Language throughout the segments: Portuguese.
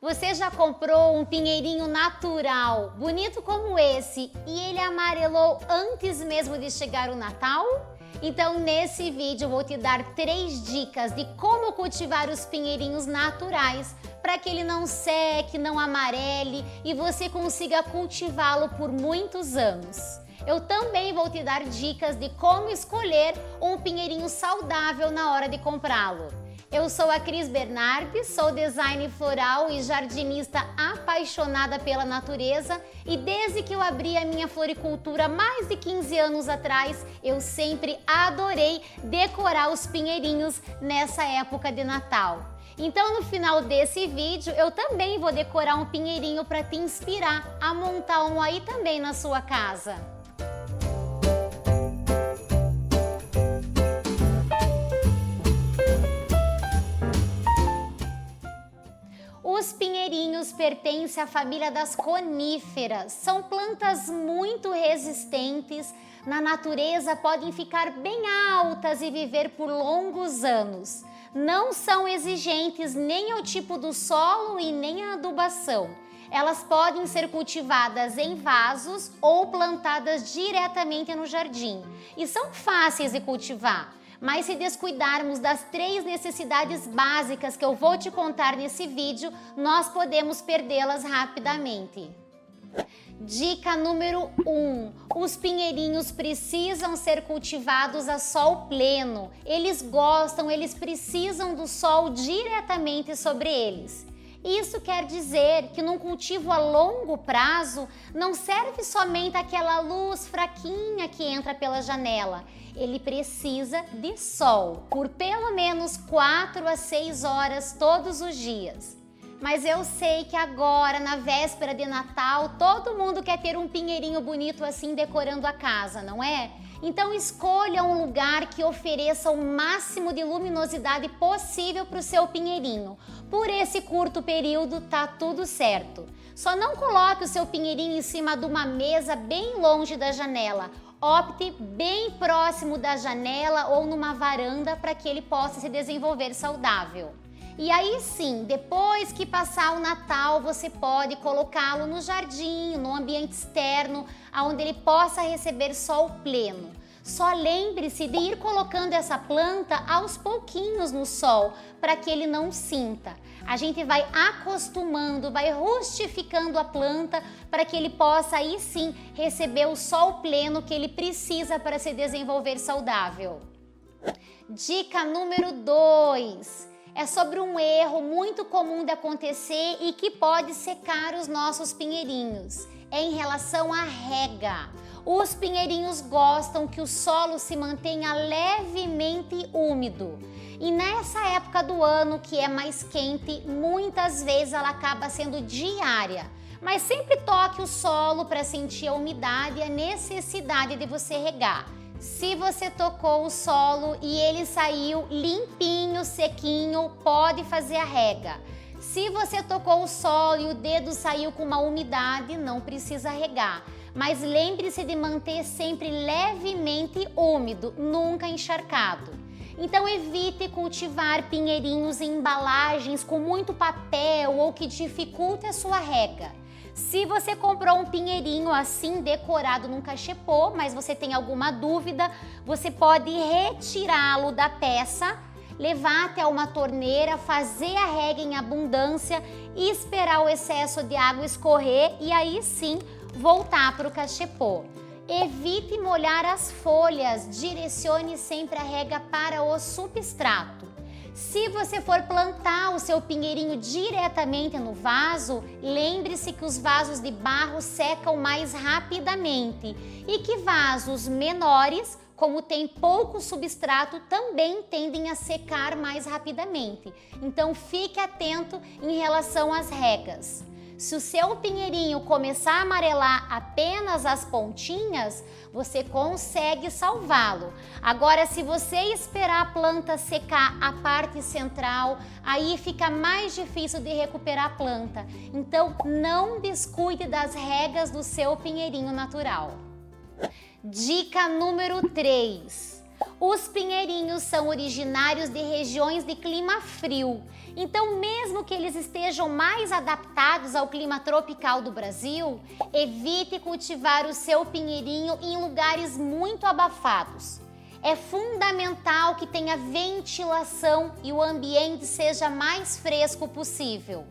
Você já comprou um pinheirinho natural, bonito como esse, e ele amarelou antes mesmo de chegar o Natal? Então nesse vídeo eu vou te dar 3 dicas de como cultivar os pinheirinhos naturais para que ele não seque, não amarele e você consiga cultivá-lo por muitos anos. Eu também vou te dar dicas de como escolher um pinheirinho saudável na hora de comprá-lo. Eu sou a Cris Bernardes, sou designer floral e jardinista apaixonada pela natureza e desde que eu abri a minha floricultura há mais de 15 anos atrás, eu sempre adorei decorar os pinheirinhos nessa época de Natal. Então no final desse vídeo eu também vou decorar um pinheirinho para te inspirar a montar um aí também na sua casa. Os pinheirinhos pertencem à família das coníferas. São plantas muito resistentes. Na natureza podem ficar bem altas e viver por longos anos. Não são exigentes nem ao tipo do solo e nem à adubação. Elas podem ser cultivadas em vasos ou plantadas diretamente no jardim. E são fáceis de cultivar. Mas se descuidarmos das 3 necessidades básicas que eu vou te contar nesse vídeo, nós podemos perdê-las rapidamente. Dica número 1. Os pinheirinhos precisam ser cultivados a sol pleno. Eles precisam do sol diretamente sobre eles. Isso quer dizer que num cultivo a longo prazo não serve somente aquela luz fraquinha que entra pela janela. Ele precisa de sol por pelo menos 4 a 6 horas todos os dias. Mas eu sei que agora, na véspera de Natal, todo mundo quer ter um pinheirinho bonito assim decorando a casa, não é? Então escolha um lugar que ofereça o máximo de luminosidade possível para o seu pinheirinho. Por esse curto período tá tudo certo. Só não coloque o seu pinheirinho em cima de uma mesa bem longe da janela. Opte bem próximo da janela ou numa varanda para que ele possa se desenvolver saudável. E aí sim, depois que passar o Natal, você pode colocá-lo no jardim, no ambiente externo, onde ele possa receber sol pleno. Só lembre-se de ir colocando essa planta aos pouquinhos no sol, para que ele não sinta. A gente vai acostumando, vai rustificando a planta para que ele possa aí sim receber o sol pleno que ele precisa para se desenvolver saudável. Dica número 2. É sobre um erro muito comum de acontecer e que pode secar os nossos pinheirinhos. É em relação à rega. Os pinheirinhos gostam que o solo se mantenha levemente úmido. E nessa época do ano que é mais quente, muitas vezes ela acaba sendo diária. Mas sempre toque o solo para sentir a umidade e a necessidade de você regar. Se você tocou o solo e ele saiu limpinho, sequinho, pode fazer a rega. Se você tocou o solo e o dedo saiu com uma umidade, não precisa regar. Mas lembre-se de manter sempre levemente úmido, nunca encharcado. Então evite cultivar pinheirinhos em embalagens com muito papel ou que dificulte a sua rega. Se você comprou um pinheirinho assim decorado num cachepô, mas você tem alguma dúvida, você pode retirá-lo da peça, levar até uma torneira, fazer a rega em abundância e esperar o excesso de água escorrer e aí sim voltar para o cachepô. Evite molhar as folhas, direcione sempre a rega para o substrato. Se você for plantar o seu pinheirinho diretamente no vaso, lembre-se que os vasos de barro secam mais rapidamente e que vasos menores, como tem pouco substrato, também tendem a secar mais rapidamente. Então fique atento em relação às regas. Se o seu pinheirinho começar a amarelar apenas as pontinhas, você consegue salvá-lo. Agora, se você esperar a planta secar a parte central, aí fica mais difícil de recuperar a planta. Então, não descuide das regas do seu pinheirinho natural. Dica número 3. Os pinheirinhos são originários de regiões de clima frio, então mesmo que eles estejam mais adaptados ao clima tropical do Brasil, evite cultivar o seu pinheirinho em lugares muito abafados. É fundamental que tenha ventilação e o ambiente seja mais fresco possível.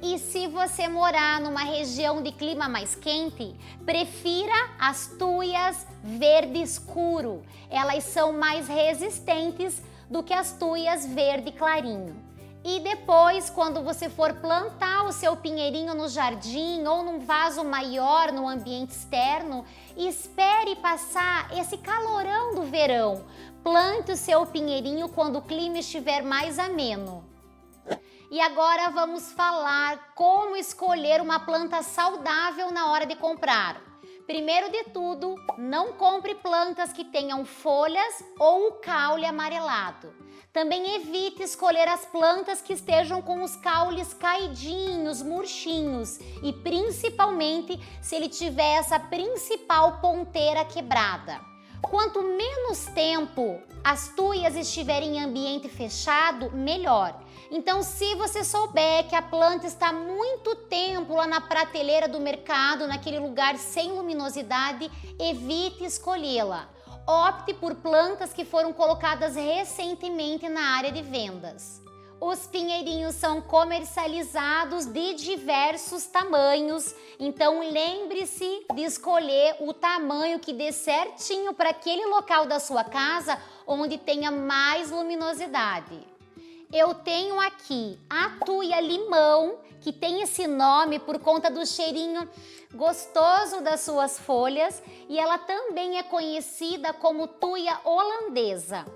E se você morar numa região de clima mais quente, prefira as tuias verde escuro. Elas são mais resistentes do que as tuias verde clarinho. E depois, quando você for plantar o seu pinheirinho no jardim ou num vaso maior no ambiente externo, espere passar esse calorão do verão. Plante o seu pinheirinho quando o clima estiver mais ameno. E agora vamos falar como escolher uma planta saudável na hora de comprar. Primeiro de tudo, não compre plantas que tenham folhas ou o caule amarelado. Também evite escolher as plantas que estejam com os caules caidinhos, murchinhos e principalmente se ele tiver essa principal ponteira quebrada. Quanto menos tempo as tuias estiverem em ambiente fechado, melhor. Então, se você souber que a planta está muito tempo lá na prateleira do mercado, naquele lugar sem luminosidade, evite escolhê-la. Opte por plantas que foram colocadas recentemente na área de vendas. Os pinheirinhos são comercializados de diversos tamanhos, então lembre-se de escolher o tamanho que dê certinho para aquele local da sua casa onde tenha mais luminosidade. Eu tenho aqui a tuia limão, que tem esse nome por conta do cheirinho gostoso das suas folhas, e ela também é conhecida como tuia holandesa.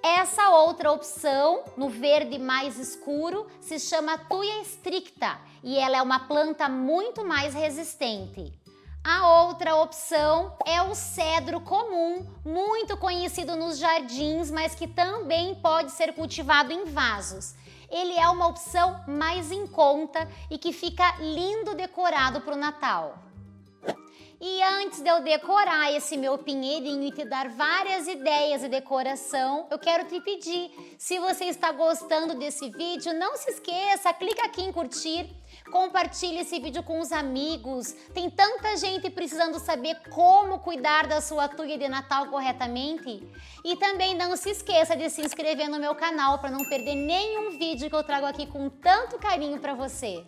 Essa outra opção, no verde mais escuro, se chama tuia stricta e ela é uma planta muito mais resistente. A outra opção é o cedro comum, muito conhecido nos jardins, mas que também pode ser cultivado em vasos. Ele é uma opção mais em conta e que fica lindo decorado para o Natal. E antes de eu decorar esse meu pinheirinho e te dar várias ideias de decoração, eu quero te pedir, se você está gostando desse vídeo, não se esqueça, clica aqui em curtir, compartilhe esse vídeo com os amigos. Tem tanta gente precisando saber como cuidar da sua tuia de Natal corretamente. E também não se esqueça de se inscrever no meu canal para não perder nenhum vídeo que eu trago aqui com tanto carinho para você.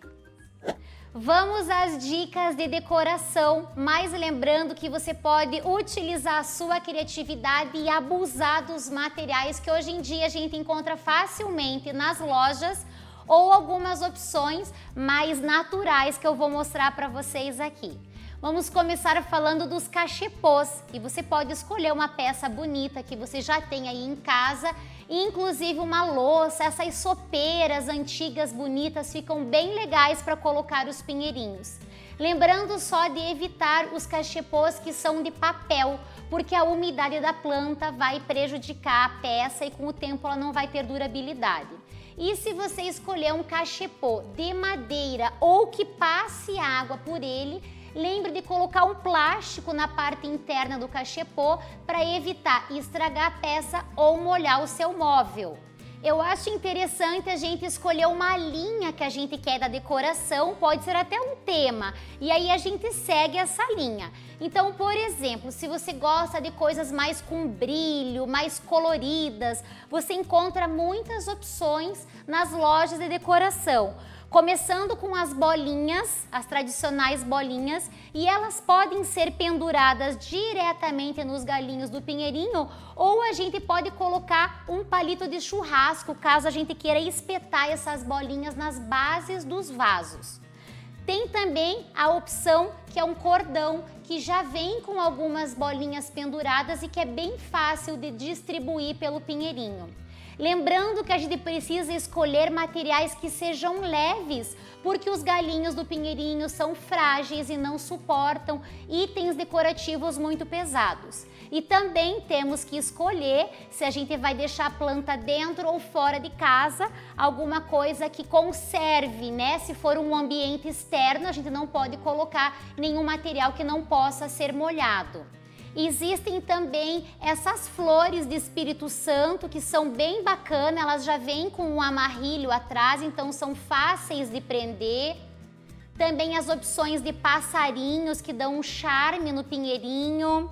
Vamos às dicas de decoração, mas lembrando que você pode utilizar a sua criatividade e abusar dos materiais que hoje em dia a gente encontra facilmente nas lojas ou algumas opções mais naturais que eu vou mostrar para vocês aqui. Vamos começar falando dos cachepôs e você pode escolher uma peça bonita que você já tem aí em casa, inclusive uma louça, essas sopeiras antigas bonitas ficam bem legais para colocar os pinheirinhos. Lembrando só de evitar os cachepôs que são de papel, porque a umidade da planta vai prejudicar a peça e com o tempo ela não vai ter durabilidade. E se você escolher um cachepô de madeira ou que passe água por ele, lembre de colocar um plástico na parte interna do cachepô para evitar estragar a peça ou molhar o seu móvel. Eu acho interessante a gente escolher uma linha que a gente quer da decoração, pode ser até um tema, e aí a gente segue essa linha. Então, por exemplo, se você gosta de coisas mais com brilho, mais coloridas, você encontra muitas opções nas lojas de decoração. Começando com as bolinhas, as tradicionais bolinhas, e elas podem ser penduradas diretamente nos galinhos do pinheirinho ou a gente pode colocar um palito de churrasco caso a gente queira espetar essas bolinhas nas bases dos vasos. Tem também a opção que é um cordão que já vem com algumas bolinhas penduradas e que é bem fácil de distribuir pelo pinheirinho. Lembrando que a gente precisa escolher materiais que sejam leves, porque os galinhos do pinheirinho são frágeis e não suportam itens decorativos muito pesados. E também temos que escolher se a gente vai deixar a planta dentro ou fora de casa, alguma coisa que conserve, né? Se for um ambiente externo, a gente não pode colocar nenhum material que não possa ser molhado. Existem também essas flores de Espírito Santo que são bem bacanas, elas já vêm com um amarrilho atrás, então são fáceis de prender. Também as opções de passarinhos que dão um charme no pinheirinho.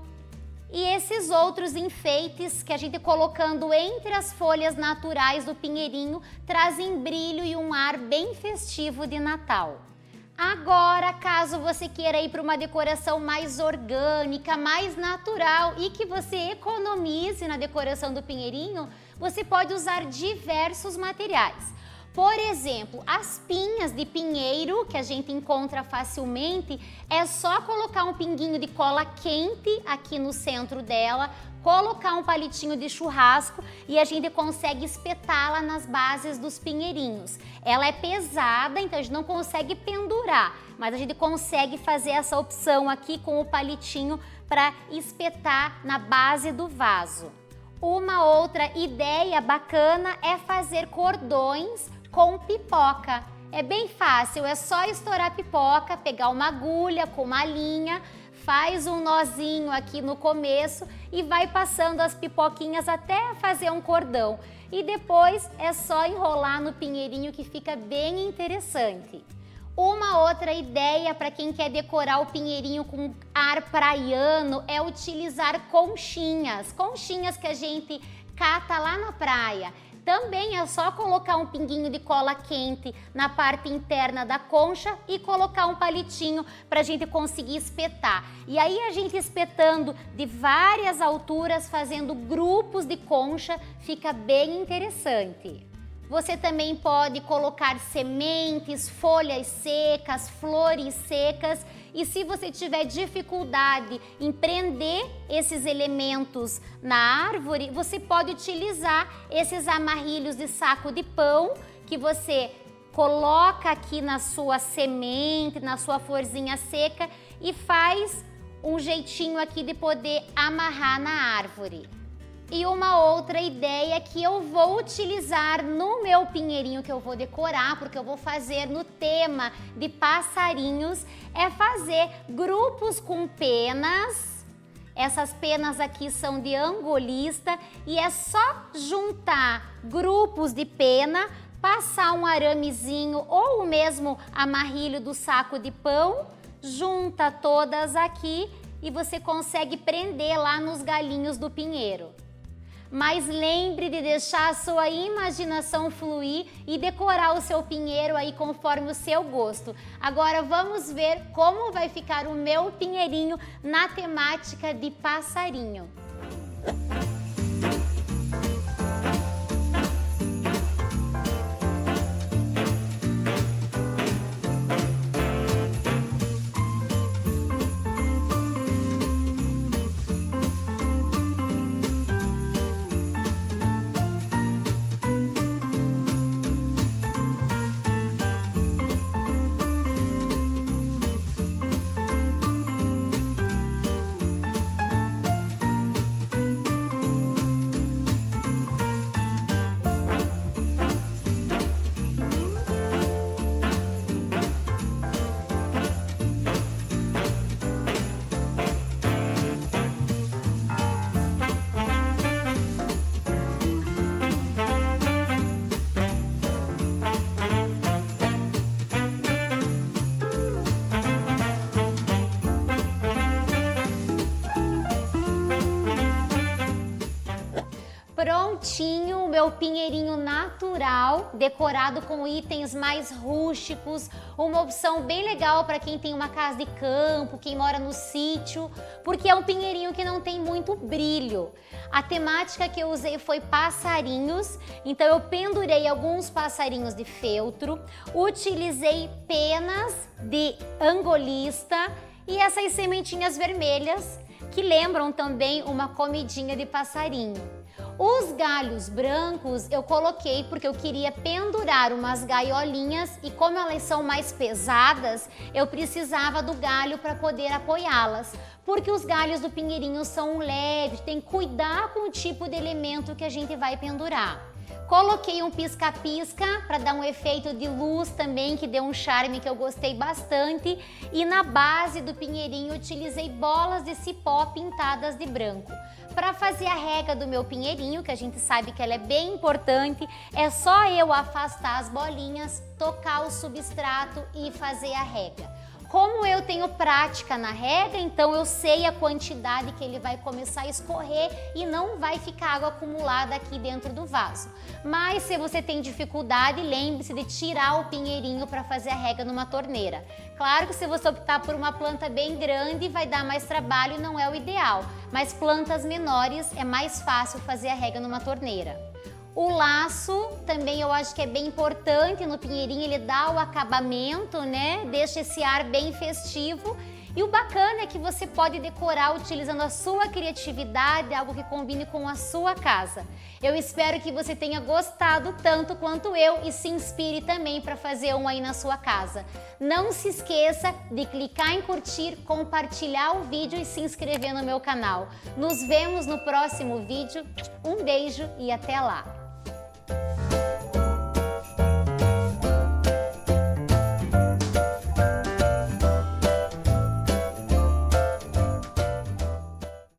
E esses outros enfeites que a gente colocando entre as folhas naturais do pinheirinho trazem brilho e um ar bem festivo de Natal. Agora, caso você queira ir para uma decoração mais orgânica, mais natural e que você economize na decoração do pinheirinho, você pode usar diversos materiais. Por exemplo, as pinhas de pinheiro, que a gente encontra facilmente, é só colocar um pinguinho de cola quente aqui no centro dela, colocar um palitinho de churrasco e a gente consegue espetá-la nas bases dos pinheirinhos. Ela é pesada, então a gente não consegue pendurar, mas a gente consegue fazer essa opção aqui com o palitinho para espetar na base do vaso. Uma outra ideia bacana é fazer cordões com pipoca. É bem fácil, é só estourar a pipoca, pegar uma agulha com uma linha, faz um nozinho aqui no começo e vai passando as pipoquinhas até fazer um cordão. E depois é só enrolar no pinheirinho que fica bem interessante. Uma outra ideia para quem quer decorar o pinheirinho com ar praiano é utilizar conchinhas. Conchinhas que a gente cata lá na praia. Também é só colocar um pinguinho de cola quente na parte interna da concha e colocar um palitinho para a gente conseguir espetar. E aí a gente espetando de várias alturas, fazendo grupos de concha, fica bem interessante. Você também pode colocar sementes, folhas secas, flores secas. E se você tiver dificuldade em prender esses elementos na árvore, você pode utilizar esses amarrilhos de saco de pão que você coloca aqui na sua semente, na sua florzinha seca e faz um jeitinho aqui de poder amarrar na árvore. E uma outra ideia que eu vou utilizar no meu pinheirinho que eu vou decorar, porque eu vou fazer no tema de passarinhos, é fazer grupos com penas. Essas penas aqui são de angolista e é só juntar grupos de pena, passar um aramezinho ou o mesmo amarrilho do saco de pão, junta todas aqui e você consegue prender lá nos galhinhos do pinheiro. Mas lembre de deixar a sua imaginação fluir e decorar o seu pinheiro aí conforme o seu gosto. Agora vamos ver como vai ficar o meu pinheirinho na temática de passarinho. Prontinho o meu pinheirinho natural, decorado com itens mais rústicos, uma opção bem legal para quem tem uma casa de campo, quem mora no sítio, porque é um pinheirinho que não tem muito brilho. A temática que eu usei foi passarinhos, então eu pendurei alguns passarinhos de feltro, utilizei penas de angolista e essas sementinhas vermelhas que lembram também uma comidinha de passarinho. Os galhos brancos eu coloquei porque eu queria pendurar umas gaiolinhas e como elas são mais pesadas, eu precisava do galho para poder apoiá-las. Porque os galhos do pinheirinho são leves, tem que cuidar com o tipo de elemento que a gente vai pendurar. Coloquei um pisca-pisca para dar um efeito de luz também, que deu um charme que eu gostei bastante. E na base do pinheirinho utilizei bolas de cipó pintadas de branco. Para fazer a rega do meu pinheirinho, que a gente sabe que ela é bem importante, é só eu afastar as bolinhas, tocar o substrato e fazer a rega. Como eu tenho prática na rega, então eu sei a quantidade que ele vai começar a escorrer e não vai ficar água acumulada aqui dentro do vaso. Mas se você tem dificuldade, lembre-se de tirar o pinheirinho para fazer a rega numa torneira. Claro que se você optar por uma planta bem grande, vai dar mais trabalho e não é o ideal. Mas plantas menores é mais fácil fazer a rega numa torneira. O laço também eu acho que é bem importante no pinheirinho, ele dá o acabamento, né? Deixa esse ar bem festivo. E o bacana é que você pode decorar utilizando a sua criatividade, algo que combine com a sua casa. Eu espero que você tenha gostado tanto quanto eu e se inspire também para fazer um aí na sua casa. Não se esqueça de clicar em curtir, compartilhar o vídeo e se inscrever no meu canal. Nos vemos no próximo vídeo. Um beijo e até lá!